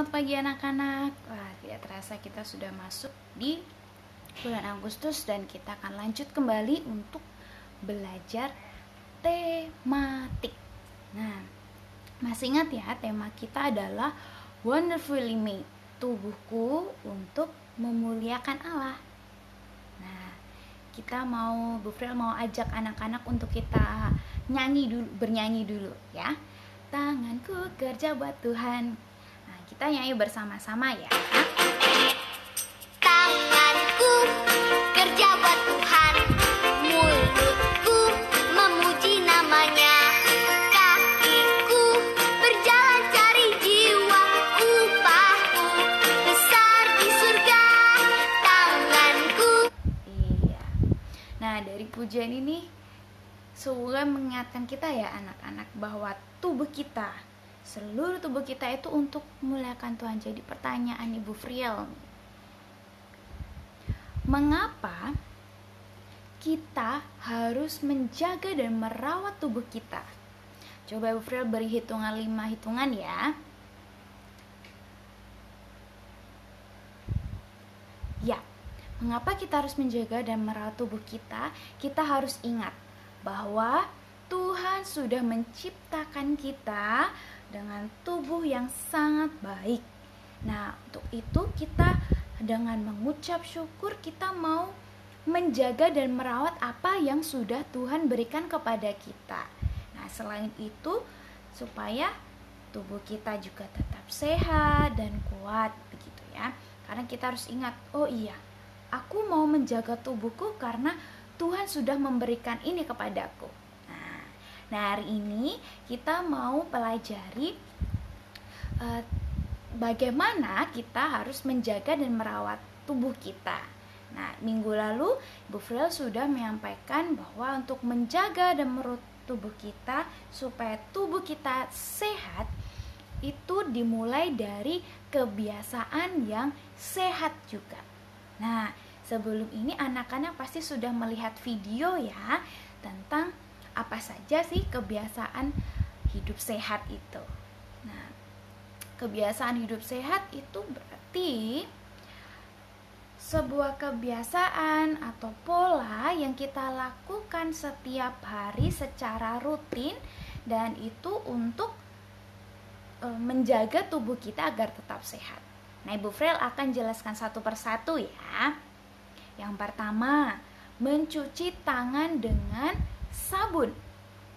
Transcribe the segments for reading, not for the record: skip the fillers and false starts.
Selamat pagi anak-anak. Wah, tidak terasa kita sudah masuk di bulan Agustus dan kita akan lanjut kembali untuk belajar tematik. Nah, masih ingat ya, tema kita adalah Wonderfully Made, tubuhku untuk memuliakan Allah. Nah, kita Bu Frel mau ajak anak-anak untuk kita bernyanyi dulu ya. Tanganku kerja buat Tuhan. Nah, kita nyanyi bersama-sama ya. Tanganku kerja buat Tuhan, mulutku memuji namanya, kakiku berjalan cari jiwa, upahku besar di surga, tanganku. Iya. Nah, dari pujian ini semoga mengingatkan kita ya anak-anak bahwa seluruh tubuh kita itu untuk memuliakan Tuhan. Jadi pertanyaan Ibu Friel, mengapa kita harus menjaga dan merawat tubuh kita? Coba Ibu Friel beri 5 hitungan ya. Ya, mengapa kita harus menjaga dan merawat tubuh kita? Kita harus ingat bahwa Tuhan sudah menciptakan kita dengan tubuh yang sangat baik. Nah, untuk itu kita dengan mengucap syukur kita mau menjaga dan merawat apa yang sudah Tuhan berikan kepada kita. Nah, selain itu supaya tubuh kita juga tetap sehat dan kuat begitu ya. Karena kita harus ingat, oh iya, aku mau menjaga tubuhku karena Tuhan sudah memberikan ini kepadaku. Nah, hari ini kita mau pelajari bagaimana kita harus menjaga dan merawat tubuh kita. Nah, minggu lalu Bu Frel sudah menyampaikan bahwa untuk menjaga dan merawat tubuh kita supaya tubuh kita sehat itu dimulai dari kebiasaan yang sehat juga. Nah, sebelum ini anak-anak pasti sudah melihat video ya tentang apa saja sih kebiasaan hidup sehat itu. Nah, kebiasaan hidup sehat itu berarti sebuah kebiasaan atau pola yang kita lakukan setiap hari secara rutin dan itu untuk menjaga tubuh kita agar tetap sehat. Nah, Ibu Frel akan jelaskan satu persatu ya. Yang pertama, mencuci tangan dengan sabun.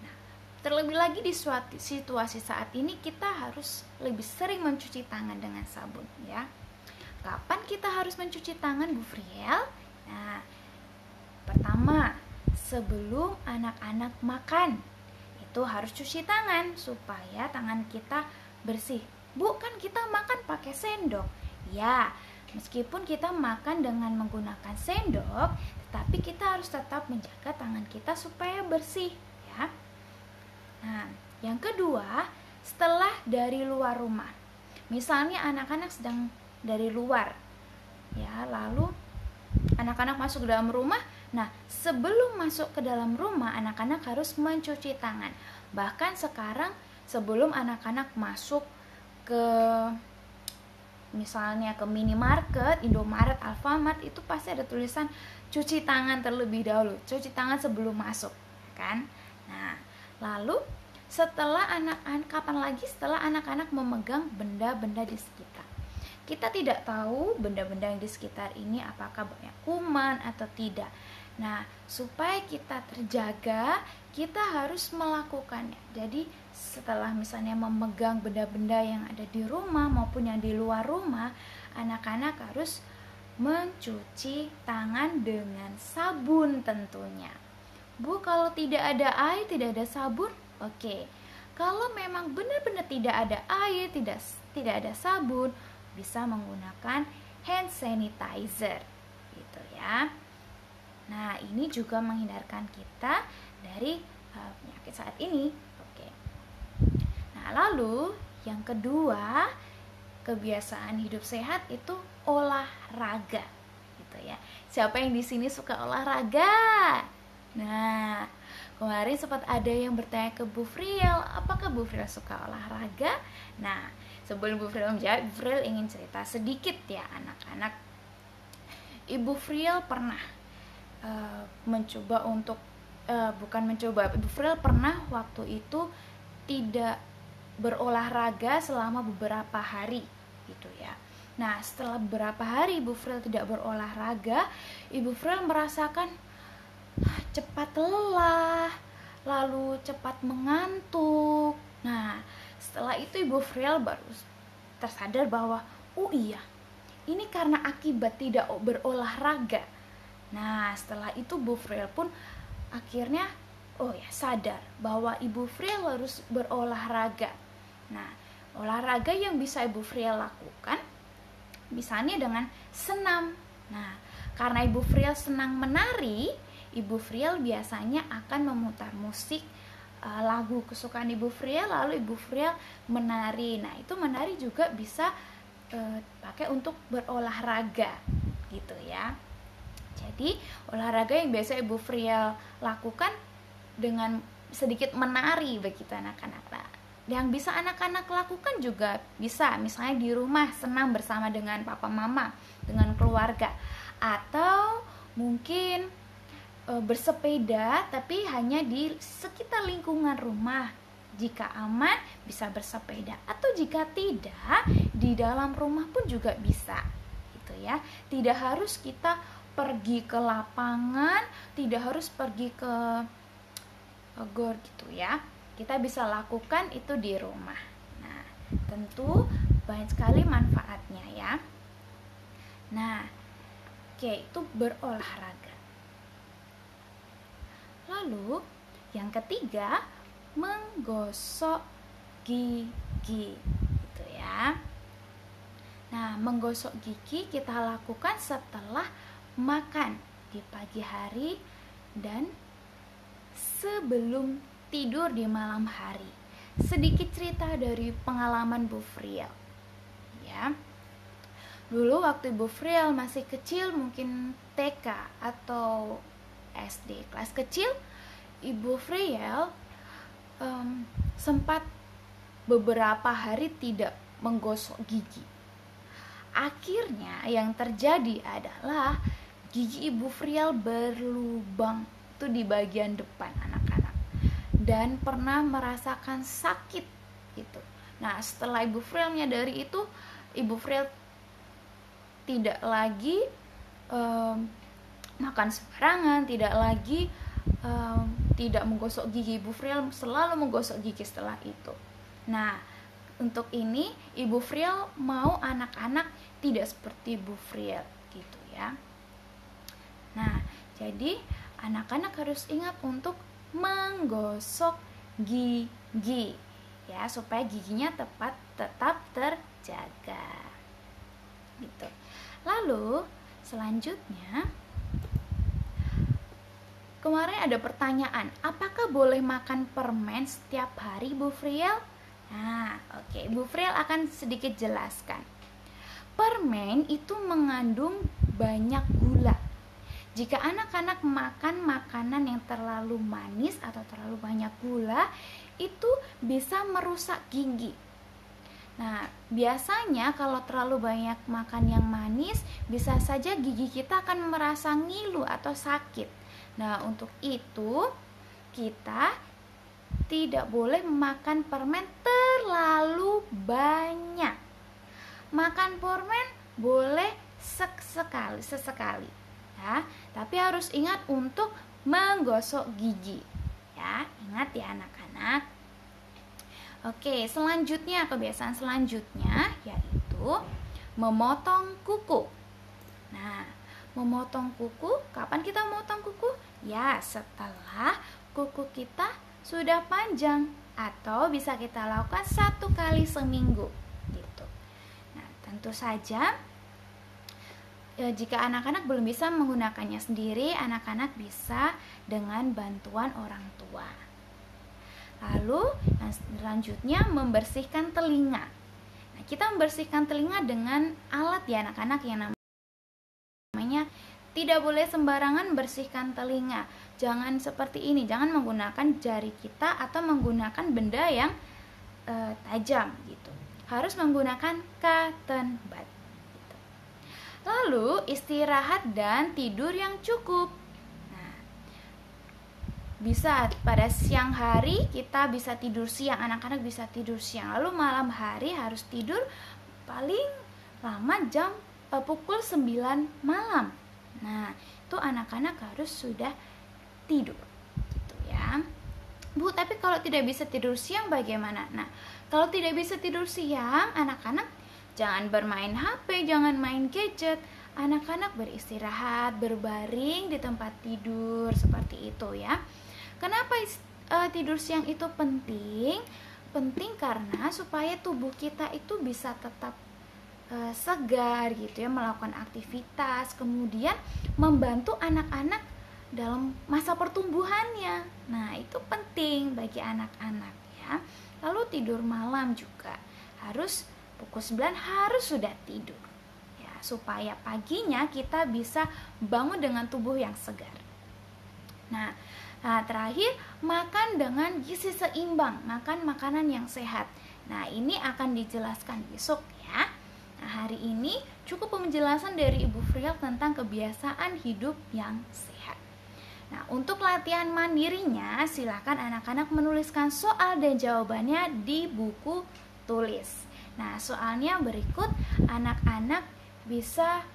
Nah, terlebih lagi di suatu situasi saat ini kita harus lebih sering mencuci tangan dengan sabun ya. Kapan kita harus mencuci tangan, Bu Friel? Nah, pertama, sebelum anak-anak makan itu harus cuci tangan supaya tangan kita bersih. Bu, kan kita makan pakai sendok. Ya, meskipun kita makan dengan menggunakan sendok, tetapi kita harus tetap menjaga tangan kita supaya bersih ya. Nah, yang kedua, setelah dari luar rumah. Misalnya anak-anak sedang dari luar ya, lalu anak-anak masuk ke dalam rumah. Nah, sebelum masuk ke dalam rumah anak-anak harus mencuci tangan. Bahkan sekarang sebelum anak-anak masuk ke misalnya ke minimarket, Indomaret, Alfamart, itu pasti ada tulisan cuci tangan terlebih dahulu, cuci tangan sebelum masuk, kan? Nah, lalu setelah setelah anak-anak memegang benda-benda di sekitar. Kita tidak tahu benda-benda yang di sekitar ini apakah banyak kuman atau tidak. Nah, supaya kita terjaga, kita harus melakukannya. Jadi, setelah misalnya memegang benda-benda yang ada di rumah maupun yang di luar rumah, anak-anak harus mencuci tangan dengan sabun tentunya. Bu, kalau tidak ada air, tidak ada sabun? Oke. Kalau memang benar-benar tidak ada air, tidak ada sabun, bisa menggunakan hand sanitizer gitu ya. Nah, ini juga menghindarkan kita dari penyakit saat ini. Oke. Nah, lalu yang kedua, kebiasaan hidup sehat itu olahraga gitu ya. Siapa yang di sini suka olahraga? Nah, kemarin sempat ada yang bertanya ke Bu Friel, apakah Bu Friel suka olahraga? Nah, sebelum Ibu Friel menjawab, Ibu Friel ingin cerita sedikit ya anak-anak. Ibu Friel pernah Ibu Friel pernah waktu itu tidak berolahraga selama beberapa hari gitu ya. Nah, setelah beberapa hari Ibu Friel tidak berolahraga, Ibu Friel merasakan cepat lelah, lalu cepat mengantuk. Nah, setelah itu Ibu Friel baru tersadar bahwa oh iya, ini karena akibat tidak berolahraga. Nah, setelah itu Bu Friel pun akhirnya sadar bahwa Ibu Friel harus berolahraga. Nah, olahraga yang bisa Ibu Friel lakukan misalnya dengan senam. Nah, karena Ibu Friel senang menari, Ibu Friel biasanya akan memutar musik lagu kesukaan Ibu Friel, lalu Ibu Friel menari. Nah, itu menari juga bisa pakai untuk berolahraga gitu ya. Jadi olahraga yang biasa Ibu Friel lakukan dengan sedikit menari begitu anak-anak. Nah, yang bisa anak-anak lakukan juga bisa misalnya di rumah senam bersama dengan papa mama, dengan keluarga, atau mungkin bersepeda tapi hanya di sekitar lingkungan rumah. Jika aman bisa bersepeda, atau jika tidak di dalam rumah pun juga bisa gitu ya. Tidak harus kita pergi ke lapangan, tidak harus pergi ke gor gitu ya. Kita bisa lakukan itu di rumah. Nah, tentu banyak sekali manfaatnya ya. Nah, itu berolahraga. Lalu yang ketiga, menggosok gigi gitu ya. Nah, menggosok gigi kita lakukan setelah makan di pagi hari dan sebelum tidur di malam hari. Sedikit cerita dari pengalaman Bu Friel ya. Dulu waktu Bu Friel masih kecil, mungkin TK atau SD kelas kecil, Ibu Friel sempat beberapa hari tidak menggosok gigi. Akhirnya yang terjadi adalah gigi Ibu Friel berlubang itu di bagian depan anak-anak, dan pernah merasakan sakit gitu. Nah, setelah Ibu Friel menyadari itu, Ibu Friel tidak lagi makan sembarangan, tidak lagi tidak menggosok gigi. Ibu Friel selalu menggosok gigi setelah itu. Nah, untuk ini Ibu Friel mau anak-anak tidak seperti Bu Friel gitu ya. Nah, jadi anak-anak harus ingat untuk menggosok gigi ya, supaya giginya tetap terjaga gitu. Lalu selanjutnya, kemarin ada pertanyaan, apakah boleh makan permen setiap hari Bu Friel? Nah, Bu Friel akan sedikit jelaskan. Permen itu mengandung banyak gula. Jika anak-anak makan makanan yang terlalu manis atau terlalu banyak gula, itu bisa merusak gigi. Nah, biasanya kalau terlalu banyak makan yang manis, bisa saja gigi kita akan merasa ngilu atau sakit. Nah, untuk itu kita tidak boleh makan permen terlalu banyak. Makan permen boleh sesekali ya, tapi harus ingat untuk menggosok gigi ya. Ingat ya anak-anak. Selanjutnya, kebiasaan selanjutnya yaitu memotong kuku. Nah, memotong kuku, kapan kita memotong kuku? Ya, setelah kuku kita sudah panjang, atau bisa kita lakukan 1 kali seminggu gitu. Nah, tentu saja jika anak-anak belum bisa menggunakannya sendiri, anak-anak bisa dengan bantuan orang tua. Lalu yang selanjutnya, membersihkan telinga. Nah, kita membersihkan telinga dengan alat ya anak-anak, yang namanya tidak boleh sembarangan bersihkan telinga. Jangan seperti ini, jangan menggunakan jari kita atau menggunakan benda yang tajam gitu. harus menggunakan cotton bud. Gitu. Lalu istirahat dan tidur yang cukup. Nah, bisa pada siang hari kita bisa tidur siang, anak-anak bisa tidur siang. Lalu malam hari harus tidur paling lama pukul 9 malam. Nah, itu anak-anak harus sudah tidur gitu ya. Bu, tapi kalau tidak bisa tidur siang bagaimana? Nah, kalau tidak bisa tidur siang, anak-anak jangan bermain HP, jangan main gadget. Anak-anak beristirahat, berbaring di tempat tidur seperti itu ya. Kenapa tidur siang itu penting? Penting karena supaya tubuh kita itu bisa tetap segar gitu ya, melakukan aktivitas, kemudian membantu anak-anak dalam masa pertumbuhannya. Nah, itu penting bagi anak-anak ya. Lalu tidur malam juga harus pukul 9 harus sudah tidur ya, supaya paginya kita bisa bangun dengan tubuh yang segar. Nah, terakhir makan dengan gizi seimbang, makan makanan yang sehat. Nah, ini akan dijelaskan besok ya. Nah, hari ini cukup penjelasan dari Ibu Friel tentang kebiasaan hidup yang sehat. Nah, untuk latihan mandirinya, silakan anak-anak menuliskan soal dan jawabannya di buku tulis. Nah, soalnya berikut, anak-anak bisa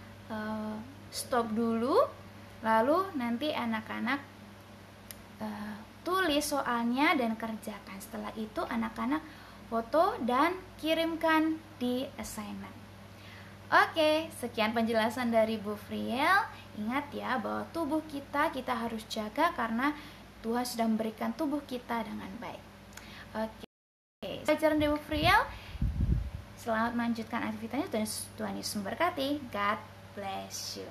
stop dulu, lalu nanti anak-anak tulis soalnya dan kerjakan. Setelah itu anak-anak foto dan kirimkan di assignment. Oke, sekian penjelasan dari Bu Friel. Ingat ya bahwa tubuh kita harus jaga karena Tuhan sudah memberikan tubuh kita dengan baik. Oke, pelajaran dari Bu Friel. Selamat melanjutkan aktivitasnya. Tuhan Yesus memberkati. God bless you.